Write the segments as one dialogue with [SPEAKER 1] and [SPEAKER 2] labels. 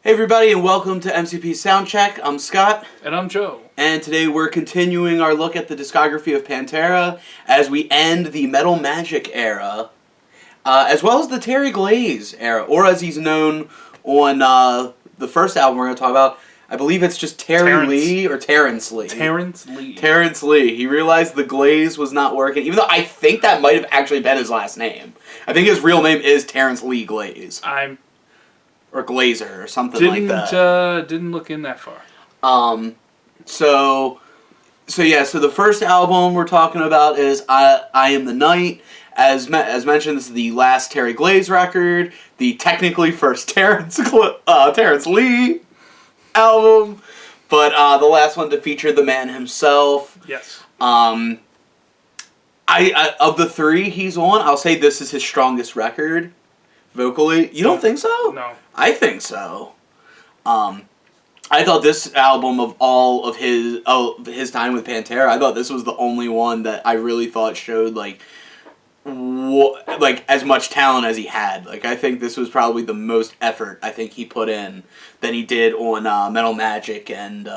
[SPEAKER 1] Hey everybody and welcome to MCP Soundcheck. I'm Scott.
[SPEAKER 2] And I'm Joe.
[SPEAKER 1] And today we're continuing our look at the discography of Pantera as we end the Metal Magic era, as well as the Terry Glaze era, or as he's known on the first album we're going to talk about. I believe it's just Terrence Lee.
[SPEAKER 2] Terrence Lee.
[SPEAKER 1] Terrence Lee. He realized the Glaze was not working, even though I think that might have actually been his last name. I think his real name is Terrence Lee Glaze. Or Glazer, or something like that.
[SPEAKER 2] Didn't look in that far.
[SPEAKER 1] So the first album we're talking about is I Am the Night. As mentioned, this is the last Terry Glaze record, the technically first Terrence Lee album, but the last one to feature the man himself.
[SPEAKER 2] Yes.
[SPEAKER 1] I of the three he's on, I'll say this is his strongest record vocally. You don't think so?
[SPEAKER 2] No.
[SPEAKER 1] I think so. I thought this album of all of his time with Pantera, I thought this was the only one that I really thought showed like as much talent as he had. Like, I think this was probably the most effort I think he put in than he did on Metal Magic and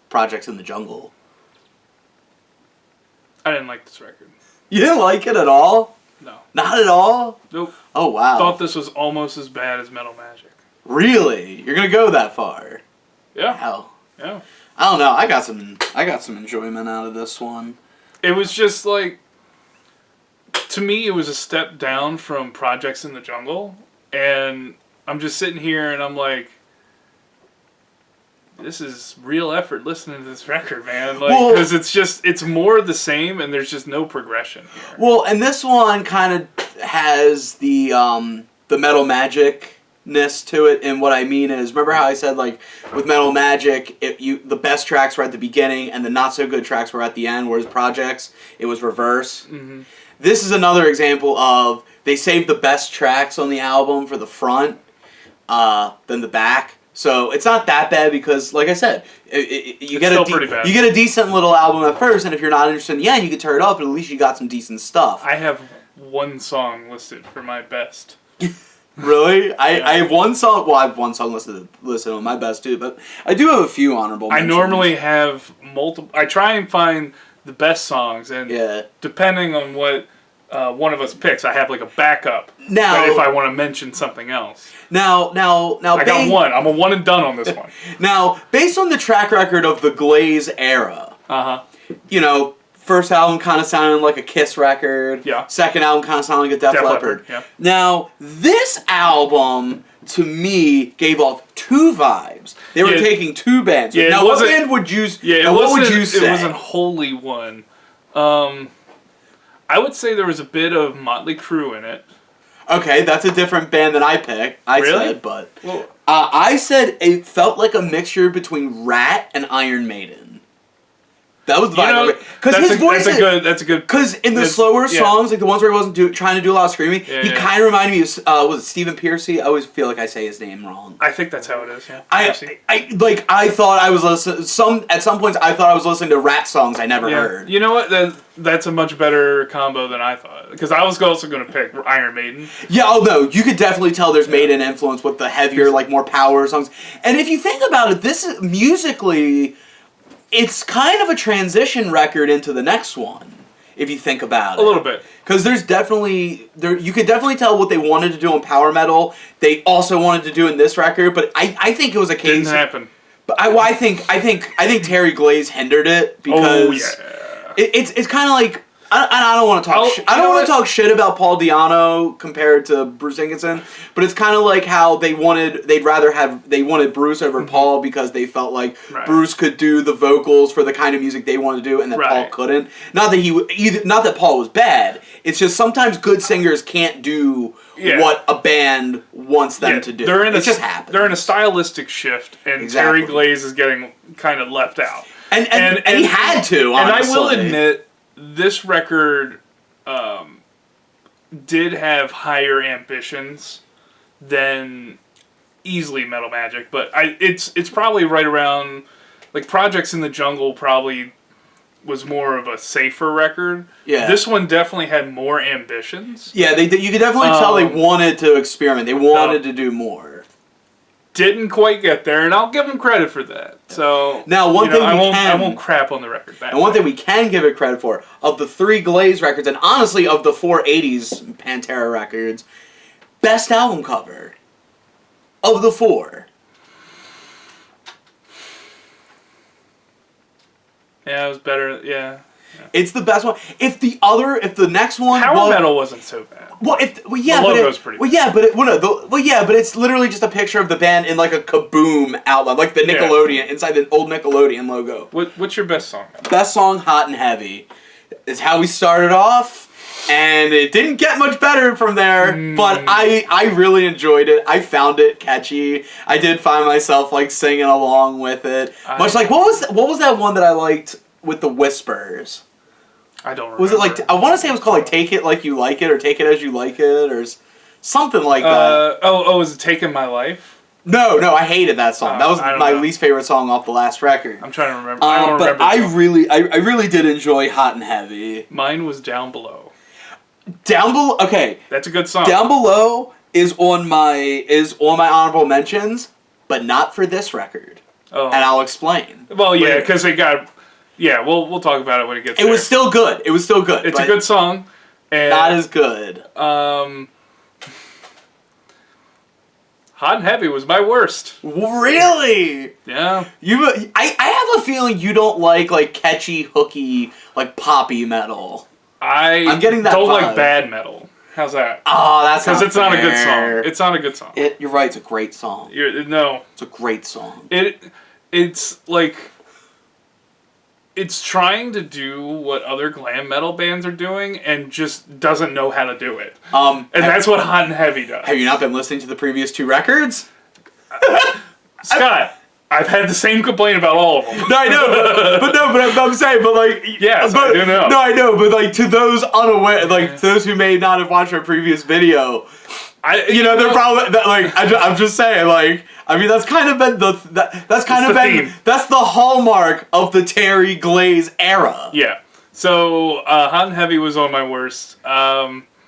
[SPEAKER 1] Projects in the Jungle.
[SPEAKER 2] I didn't like this record.
[SPEAKER 1] You didn't like it at all?
[SPEAKER 2] No.
[SPEAKER 1] Not at all?
[SPEAKER 2] Nope.
[SPEAKER 1] Oh, wow.
[SPEAKER 2] Thought this was almost as bad as Metal Magic.
[SPEAKER 1] Really? You're gonna go that far?
[SPEAKER 2] Yeah.
[SPEAKER 1] Wow.
[SPEAKER 2] Yeah.
[SPEAKER 1] I don't know. I got some enjoyment out of this one.
[SPEAKER 2] It was just like, to me, it was a step down from Projects in the Jungle, and I'm just sitting here and I'm like, this is real effort listening to this record, man. Like, because it's more of the same, and there's just no progression here. Well,
[SPEAKER 1] and this one kind of has the Metal Magic-ness to it, and what I mean is, remember how I said, like, with Metal Magic, the best tracks were at the beginning, and the not-so-good tracks were at the end, whereas Projects, it was reverse? Mm-hmm. This is another example of, they saved the best tracks on the album for the front, than the back. So it's not that bad because, like I said, you get a decent little album at first, and if you're not interested in the end, you can turn it off, but at least you got some decent stuff.
[SPEAKER 2] I have one song listed for my best.
[SPEAKER 1] Really? I have one song. Well, I have one song listed on my best too, but I do have a few honorable mentions.
[SPEAKER 2] I normally have multiple. I try and find the best songs, and depending on what one of us picks, I have like a backup. Now, if I want to mention something else.
[SPEAKER 1] Now, I
[SPEAKER 2] got one. I'm a one and done on this one.
[SPEAKER 1] Now, based on the track record of the Glaze era, you know, first album kind of sounded like a Kiss record.
[SPEAKER 2] Yeah.
[SPEAKER 1] Second album kind of sounded like a Def Leppard.
[SPEAKER 2] Yeah.
[SPEAKER 1] Now, this album to me gave off two vibes. They were taking two bands.
[SPEAKER 2] Yeah.
[SPEAKER 1] Now, what band would you?
[SPEAKER 2] Yeah.
[SPEAKER 1] What would you say?
[SPEAKER 2] It wasn't wholly one. I would say there was a bit of Motley Crue in it.
[SPEAKER 1] Okay, that's a different band than I picked.
[SPEAKER 2] Well,
[SPEAKER 1] I said it felt like a mixture between Rat and Iron Maiden. That was the vibe. Because his voice,
[SPEAKER 2] that's a good.
[SPEAKER 1] Because in the slower songs, like the ones where he wasn't trying to do a lot of screaming, he kind of reminded me of was it Stephen Pearcy? I always feel like I say his name wrong.
[SPEAKER 2] I think that's how it is. Yeah.
[SPEAKER 1] I thought I was listening. At some points, I thought I was listening to Rat songs I never heard.
[SPEAKER 2] You know what? That's a much better combo than I thought. Because I was also going to pick Iron Maiden.
[SPEAKER 1] Yeah, oh no, you could definitely tell there's Maiden influence with the heavier, like more power songs. And if you think about it, this is musically, it's kind of a transition record into the next one. If you think about it,
[SPEAKER 2] a little bit,
[SPEAKER 1] because there's definitely you could definitely tell what they wanted to do in power metal. They also wanted to do in this record, but I think it was a case.
[SPEAKER 2] Didn't happen.
[SPEAKER 1] But I think Terry Glaze hindered it because it's kind of like. I don't want to talk. I don't want to talk shit about Paul Di'Anno compared to Bruce Dickinson, but it's kind of like how they wanted Bruce over Paul because they felt like Bruce could do the vocals for the kind of music they wanted to do, and that Paul couldn't. Not that Paul was bad. It's just sometimes good singers can't do what a band wants them to do. It just happens.
[SPEAKER 2] They're in a stylistic shift, and Terry Glaze is getting kind of left out.
[SPEAKER 1] And he had to. Honestly.
[SPEAKER 2] And I will admit, this record did have higher ambitions than easily Metal Magic, but it's probably right around, like, Projects in the Jungle probably was more of a safer record. Yeah. This one definitely had more ambitions.
[SPEAKER 1] Yeah, you could definitely tell they wanted to experiment. They wanted to do more.
[SPEAKER 2] didn't quite get there, and I'll give them credit for that. So
[SPEAKER 1] now,
[SPEAKER 2] I won't crap on the record.
[SPEAKER 1] And one thing we can give it credit for, of the 3 Glaze records, and honestly of the 4 80s Pantera records, best album cover of the 4.
[SPEAKER 2] Yeah, it was better. Yeah.
[SPEAKER 1] It's the best one. If the next one
[SPEAKER 2] Power Metal wasn't so bad.
[SPEAKER 1] The
[SPEAKER 2] logo's pretty bad.
[SPEAKER 1] But it's literally just a picture of the band in like a kaboom outline, like the Nickelodeon inside the old Nickelodeon logo.
[SPEAKER 2] What's your best song?
[SPEAKER 1] Best song, Hot and Heavy. It's how we started off, and it didn't get much better from there. But I really enjoyed it. I found it catchy. I did find myself like singing along with it. Much like what was that one that I liked with the Whispers?
[SPEAKER 2] I don't remember.
[SPEAKER 1] Was it like, I want to say it was called like Take It Like You Like It, or Take It As You Like It, or something like that.
[SPEAKER 2] Is it Taking My Life?
[SPEAKER 1] No, I hated that song. That was my least favorite song off the last record.
[SPEAKER 2] I'm trying to remember. I don't remember.
[SPEAKER 1] But I really did enjoy Hot and Heavy.
[SPEAKER 2] Mine was Down Below.
[SPEAKER 1] Down Below, okay.
[SPEAKER 2] That's a good song.
[SPEAKER 1] Down Below is on my honorable mentions, but not for this record. Oh. And I'll explain.
[SPEAKER 2] Well, yeah, because they got... Yeah, we'll talk about it when it gets there.
[SPEAKER 1] It was still good.
[SPEAKER 2] It's a good song. And,
[SPEAKER 1] not as good.
[SPEAKER 2] Hot and Heavy was my worst.
[SPEAKER 1] Really?
[SPEAKER 2] Yeah.
[SPEAKER 1] I have a feeling you don't like catchy, hooky, like poppy metal.
[SPEAKER 2] I'm
[SPEAKER 1] getting that
[SPEAKER 2] don't
[SPEAKER 1] vibe.
[SPEAKER 2] like bad metal. How's that?
[SPEAKER 1] Oh, that's
[SPEAKER 2] because it's not a good song. It's not a good song.
[SPEAKER 1] You're right. It's a great song.
[SPEAKER 2] It's
[SPEAKER 1] a great song.
[SPEAKER 2] It's like... It's trying to do what other glam metal bands are doing and just doesn't know how to do it. And that's what Hot and Heavy does.
[SPEAKER 1] Have you not been listening to the previous 2 records?
[SPEAKER 2] Scott, I've had the same complaint about all of them.
[SPEAKER 1] No, I know, but I'm saying, but like...
[SPEAKER 2] Yes, I do know.
[SPEAKER 1] No, I know, but like to those unaware, like those who may not have watched our previous video... they're probably like. I'm just saying, like. I mean, that's kind of been that's the hallmark of the Terry Glaze era.
[SPEAKER 2] Yeah. So Hot and Heavy was on my worst. What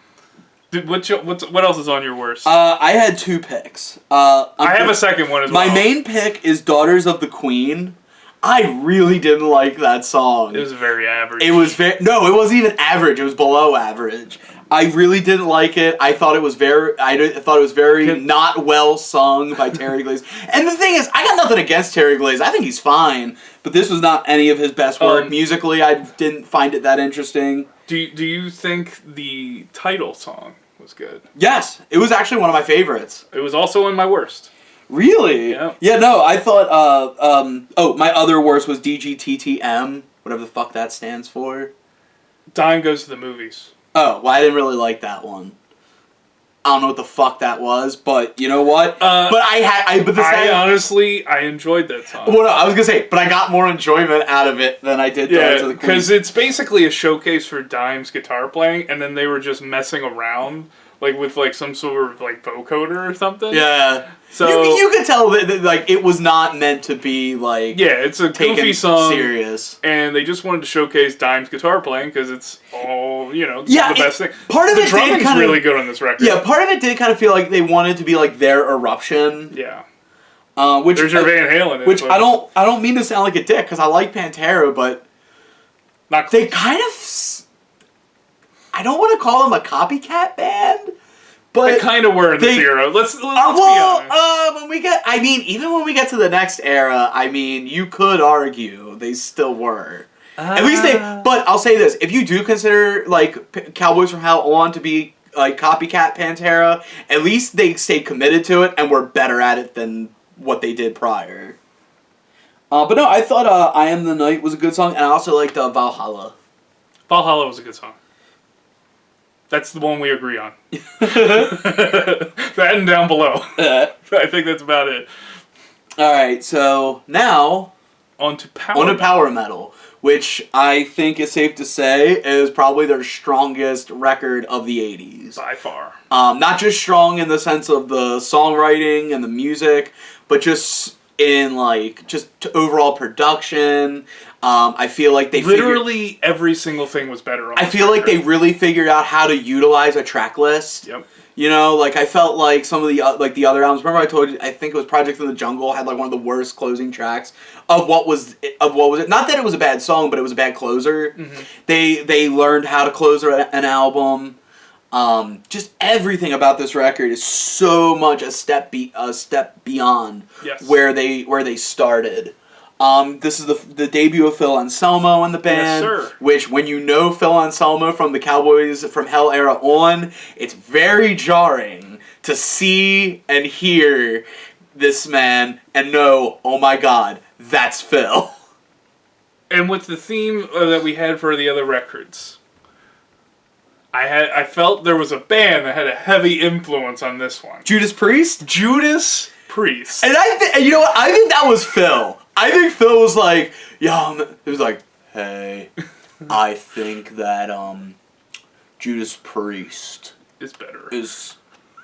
[SPEAKER 2] else is on your worst?
[SPEAKER 1] I had 2 picks.
[SPEAKER 2] I have a second one as well.
[SPEAKER 1] My main pick is Daughters of the Queen. I really didn't like that song.
[SPEAKER 2] It was very average.
[SPEAKER 1] It wasn't even average. It was below average. I really didn't like it. I thought it was very not well sung by Terry Glaze. And the thing is, I got nothing against Terry Glaze. I think he's fine. But this was not any of his best work. Musically, I didn't find it that interesting.
[SPEAKER 2] Do you think the title song was good?
[SPEAKER 1] Yes. It was actually one of my favorites.
[SPEAKER 2] It was also in my worst.
[SPEAKER 1] Really?
[SPEAKER 2] Yeah.
[SPEAKER 1] Yeah, no, I thought, my other worst was DGTTM, whatever the fuck that stands for.
[SPEAKER 2] Dime Goes to the Movies.
[SPEAKER 1] Oh, well, I didn't really like that one. I don't know what the fuck that was, but you know what? I enjoyed that song.
[SPEAKER 2] Well,
[SPEAKER 1] no, I was gonna say, but I got more enjoyment out of it than I did.
[SPEAKER 2] Yeah, because it's basically a showcase for Dime's guitar playing, and then they were just messing around, like with like some sort of like vocoder or something.
[SPEAKER 1] Yeah. So you could tell that like it was not meant to be like
[SPEAKER 2] it's a goofy song,
[SPEAKER 1] serious,
[SPEAKER 2] and they just wanted to showcase Dime's guitar playing because it's all the best thing.
[SPEAKER 1] Part of
[SPEAKER 2] the drumming's really good on this record.
[SPEAKER 1] Yeah, part of it did kind of feel like they wanted to be like their Eruption.
[SPEAKER 2] Yeah.
[SPEAKER 1] Which
[SPEAKER 2] there's your Van Halen.
[SPEAKER 1] Which I don't mean to sound like a dick because I like Pantera, but they kind of. I don't want to call them a copycat band. But
[SPEAKER 2] they kind of were in this era. Let's be honest.
[SPEAKER 1] Even when we get to the next era, you could argue they still were. At least but I'll say this: if you do consider like Cowboys from Hell On to be like copycat Pantera, at least they stayed committed to it and were better at it than what they did prior. But no, I thought "I Am the Night" was a good song, and I also liked Valhalla.
[SPEAKER 2] Valhalla was a good song. That's the one we agree on. That and Down Below. I think that's about it.
[SPEAKER 1] Alright, so now...
[SPEAKER 2] On to
[SPEAKER 1] Power Metal, which I think is safe to say is probably their strongest record of the 80s.
[SPEAKER 2] By far.
[SPEAKER 1] Not just strong in the sense of the songwriting and the music, but just in just overall production. I feel like they
[SPEAKER 2] every single thing was better on
[SPEAKER 1] I feel like they really figured out how to utilize a track list.
[SPEAKER 2] Yep.
[SPEAKER 1] You know, like I felt like some of the the other albums. Remember I told you I think it was Project in the Jungle had like one of the worst closing tracks of what was it. Not that it was a bad song, but it was a bad closer.
[SPEAKER 2] Mm-hmm.
[SPEAKER 1] They learned how to close an album. Just everything about this record is so much a step beyond where they started. This is the debut of Phil Anselmo in the band,
[SPEAKER 2] yes, sir.
[SPEAKER 1] which when you know Phil Anselmo from the Cowboys from Hell era on, it's very jarring to see and hear this man and know, oh my god, that's Phil.
[SPEAKER 2] And with the theme that we had for the other records, I felt there was a band that had a heavy influence on this one.
[SPEAKER 1] Judas Priest?
[SPEAKER 2] Judas Priest.
[SPEAKER 1] And you know what? I think that was Phil. I think Phil was like, it was like, hey, I think that Judas Priest is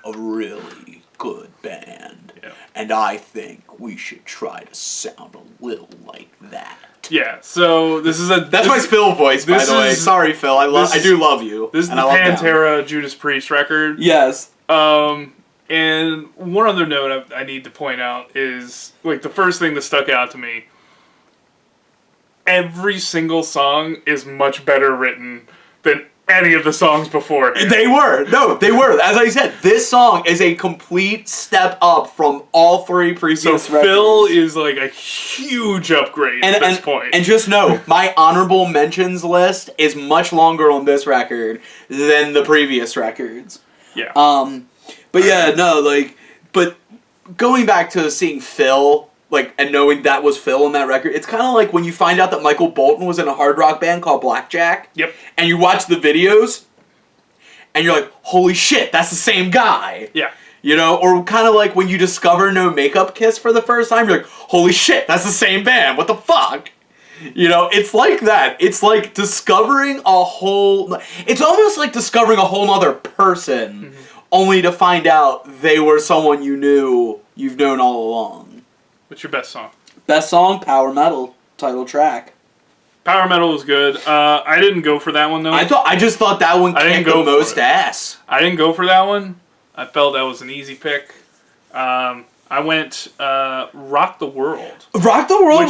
[SPEAKER 1] a really good band.
[SPEAKER 2] Yeah.
[SPEAKER 1] And I think we should try to sound a little like that.
[SPEAKER 2] Yeah, so that's
[SPEAKER 1] my Phil voice, by the way. Sorry, Phil. I do love you.
[SPEAKER 2] This is the Pantera Judas Priest record.
[SPEAKER 1] Yes.
[SPEAKER 2] And one other note I need to point out is, like, the first thing that stuck out to me, every single song is much better written than any of the songs before.
[SPEAKER 1] They were. As I said, this song is a complete step up from all three previous records.
[SPEAKER 2] Phil is like a huge upgrade at this point.
[SPEAKER 1] And just know, my honorable mentions list is much longer on this record than the previous records.
[SPEAKER 2] Yeah.
[SPEAKER 1] But going back to seeing Phil, and knowing that was Phil on that record, it's kind of like when you find out that Michael Bolton was in a hard rock band called Blackjack.
[SPEAKER 2] Yep.
[SPEAKER 1] And you watch the videos, and you're like, holy shit, that's the same guy.
[SPEAKER 2] Yeah.
[SPEAKER 1] You know, or kind of like when you discover No Makeup Kiss for the first time, you're like, holy shit, that's the same band, what the fuck? You know, it's like that. It's like discovering it's almost like discovering a whole other person, only to find out they were someone you've known all along.
[SPEAKER 2] What's your best song?
[SPEAKER 1] Best song, Power Metal, title track.
[SPEAKER 2] Power Metal was good. I didn't go for that one, though.
[SPEAKER 1] I just thought that one kicked the most ass.
[SPEAKER 2] I didn't go for that one. I felt that was an easy pick. I went Rock the World.
[SPEAKER 1] Rock the World,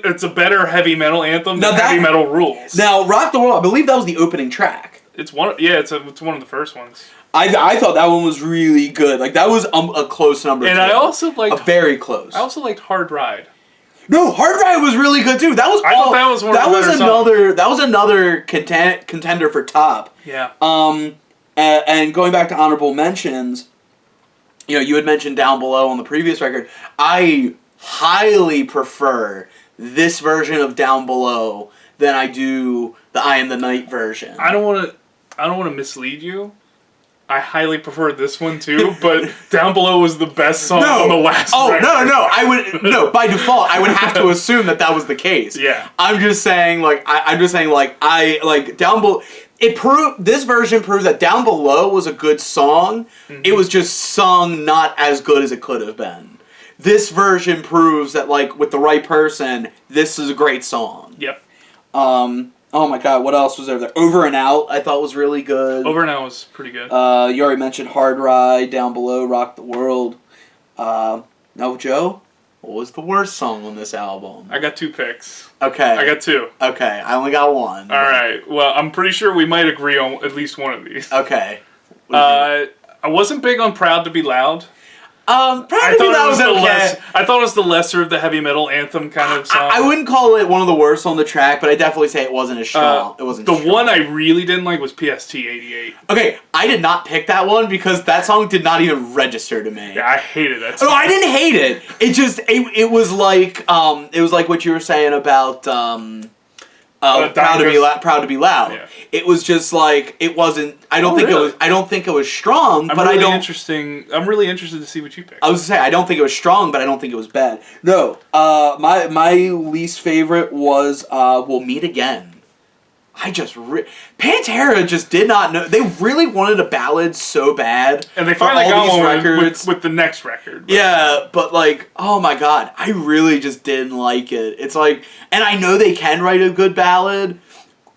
[SPEAKER 2] it's a better heavy metal anthem than Heavy Metal Rules.
[SPEAKER 1] Now, Rock the World, I believe that was the opening track.
[SPEAKER 2] It's one of the first ones.
[SPEAKER 1] I thought that one was really good. Like, that was a close number.
[SPEAKER 2] And I also liked
[SPEAKER 1] very close.
[SPEAKER 2] I also liked Hard Ride.
[SPEAKER 1] No, Hard Ride was really good too. Thought that was another contender for top.
[SPEAKER 2] Yeah.
[SPEAKER 1] And going back to honorable mentions, you had mentioned Down Below on the previous record. I highly prefer this version of Down Below than I do the I Am the Night version.
[SPEAKER 2] I don't want to mislead you. I highly prefer this one too, but Down Below was the best song on the last record.
[SPEAKER 1] No. By default, I would have to assume that was the case.
[SPEAKER 2] Yeah.
[SPEAKER 1] I'm just saying, Down Below. This version proves that Down Below was a good song. Mm-hmm. It was just sung not as good as it could have been. This version proves that, with the right person, this is a great song.
[SPEAKER 2] Yep.
[SPEAKER 1] Oh my god, what else was there? Over and Out, I thought was really good.
[SPEAKER 2] Over and Out was pretty good.
[SPEAKER 1] You already mentioned Hard Ride, Down Below, Rock the World. Now, Joe, what was the worst song on this album?
[SPEAKER 2] I got 2 picks.
[SPEAKER 1] Okay.
[SPEAKER 2] I got 2.
[SPEAKER 1] Okay, I only got 1.
[SPEAKER 2] Alright, well, I'm pretty sure we might agree on at least one of these.
[SPEAKER 1] Okay.
[SPEAKER 2] I wasn't big on Proud to Be Loud.
[SPEAKER 1] Probably that was okay.
[SPEAKER 2] I thought it was the lesser of the heavy metal anthem kind of song.
[SPEAKER 1] I wouldn't call it one of the worst on the track, but I definitely say it wasn't as strong.
[SPEAKER 2] One I really didn't like was PST 88.
[SPEAKER 1] Okay, I did not pick that one because that song did not even register to me.
[SPEAKER 2] Yeah, I hated that song.
[SPEAKER 1] No, I didn't hate it. It just it was like what you were saying about Proud to Be Loud.
[SPEAKER 2] Yeah.
[SPEAKER 1] It was just like it wasn't. I don't think it was strong. I'm really
[SPEAKER 2] interested to see what you pick.
[SPEAKER 1] I was gonna say I don't think it was strong, but I don't think it was bad. No. My least favorite was We'll Meet Again. Pantera just did not know. They really wanted a ballad so bad,
[SPEAKER 2] and they finally got one with the next record.
[SPEAKER 1] But. Yeah, but oh my god, I really just didn't like it. It's and I know they can write a good ballad,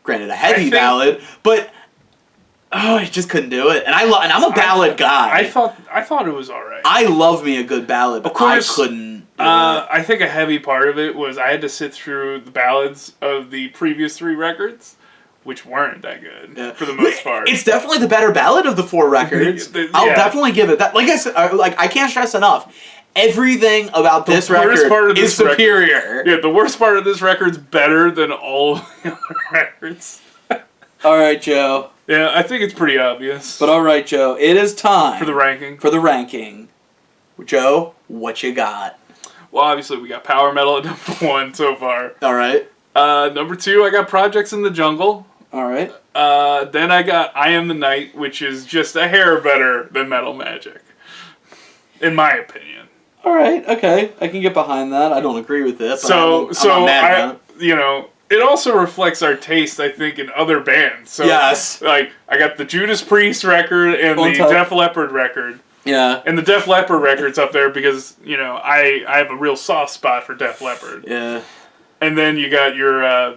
[SPEAKER 1] granted a heavy ballad, but Oh, I just couldn't do it. And and I'm a ballad guy.
[SPEAKER 2] I thought it was alright.
[SPEAKER 1] I love me a good ballad, but
[SPEAKER 2] Of course,
[SPEAKER 1] I couldn't do it.
[SPEAKER 2] I think a heavy part of it was I had to sit through the ballads of the previous 3 records, which weren't that good for the most part.
[SPEAKER 1] It's definitely the better ballad of the 4 records. I'll definitely give it that. Like I said, I can't stress enough. Everything about this record is superior.
[SPEAKER 2] Yeah, the worst part of this record's better than all the other records.
[SPEAKER 1] All right, Joe.
[SPEAKER 2] Yeah, I think it's pretty obvious.
[SPEAKER 1] But all right, Joe, it is time
[SPEAKER 2] for the ranking.
[SPEAKER 1] Joe, what you got?
[SPEAKER 2] Well, obviously we got power metal at number 1 so far.
[SPEAKER 1] All right.
[SPEAKER 2] Number 2, I got Projects in the Jungle.
[SPEAKER 1] All right.
[SPEAKER 2] Then I got I Am the Night, which is just a hair better than Metal Magic, in my opinion.
[SPEAKER 1] All right. Okay, I can get behind that. I don't agree with this.
[SPEAKER 2] So I'm not mad about it. It also reflects our taste, I think, in other bands. So,
[SPEAKER 1] yes.
[SPEAKER 2] Like, I got the Judas Priest record and the Def Leppard record.
[SPEAKER 1] Yeah.
[SPEAKER 2] And the Def Leppard record's up there because, I have a real soft spot for Def Leppard.
[SPEAKER 1] Yeah.
[SPEAKER 2] And then you got your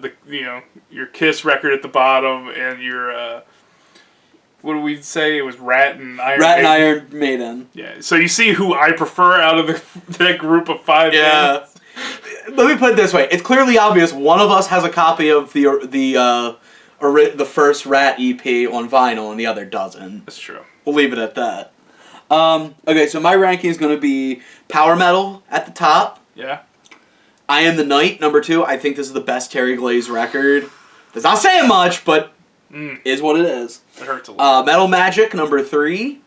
[SPEAKER 2] your Kiss record at the bottom and your what do we say? It was Rat and Iron Maiden. Yeah. So you see who I prefer out of that group of 5 bands.
[SPEAKER 1] Let me put it this way: it's clearly obvious one of us has a copy of the first Rat EP on vinyl, and the other doesn't.
[SPEAKER 2] That's true.
[SPEAKER 1] We'll leave it at that. Okay, so my ranking is going to be power metal at the top.
[SPEAKER 2] Yeah.
[SPEAKER 1] I Am the Night, number 2. I think this is the best Terry Glaze record. That's not saying much, but is what it is.
[SPEAKER 2] It hurts a lot.
[SPEAKER 1] Metal Magic, number 3.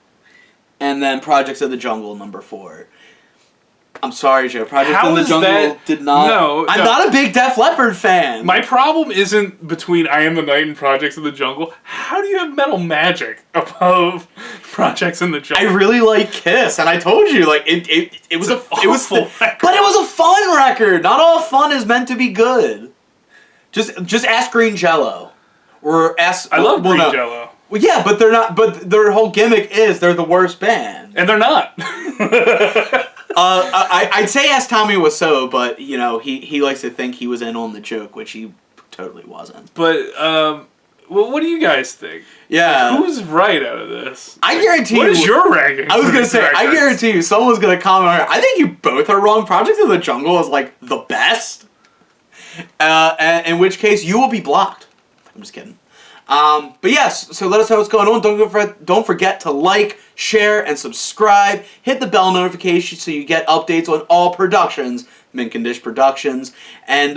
[SPEAKER 1] And then Projects of the Jungle, number 4. I'm sorry, Joe. Project in the Jungle did not...
[SPEAKER 2] No.
[SPEAKER 1] I'm not a big Def Leppard fan.
[SPEAKER 2] My problem isn't between I Am the Night and Projects in the Jungle. How do you have Metal Magic above Projects in the Jungle?
[SPEAKER 1] I really like Kiss, and I told you, like, it was but it was a fun record. Not all fun is meant to be good. Just ask Green Jello, or ask.
[SPEAKER 2] I love Green Jello.
[SPEAKER 1] Well, yeah, but they're not. But their whole gimmick is they're the worst band,
[SPEAKER 2] and they're not.
[SPEAKER 1] I'd say ask Tommy Wiseau, but he likes to think he was in on the joke, which he totally wasn't.
[SPEAKER 2] But well, what do you guys think?
[SPEAKER 1] Yeah,
[SPEAKER 2] like, who's right out of this?
[SPEAKER 1] I guarantee you.
[SPEAKER 2] What is your ranking?
[SPEAKER 1] I was gonna say, I guarantee you, someone's gonna comment on it. I think you both are wrong. Project in the Jungle is like the best. And in which case you will be blocked. I'm just kidding. But yes, so let us know what's going on. Don't forget to like, share, and subscribe. Hit the bell notification so you get updates on all productions, Condish Productions. And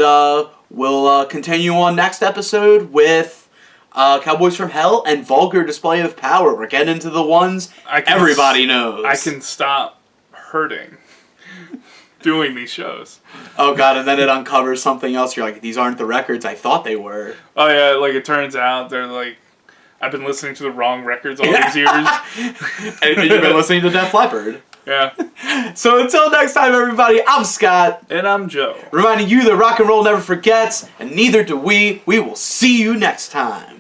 [SPEAKER 1] we'll continue on next episode with Cowboys from Hell and Vulgar Display of Power. We're getting into the ones everybody knows.
[SPEAKER 2] I can stop hurting doing these shows.
[SPEAKER 1] Oh god, and then it uncovers something else. You're like, these aren't the records I thought they were.
[SPEAKER 2] Oh yeah, like it turns out they're like, I've been listening to the wrong records all these years.
[SPEAKER 1] And you've been listening to Def Leppard.
[SPEAKER 2] Yeah.
[SPEAKER 1] So until next time, everybody, I'm Scott.
[SPEAKER 2] And I'm Joe.
[SPEAKER 1] Reminding you that rock and roll never forgets, and neither do we. We will see you next time.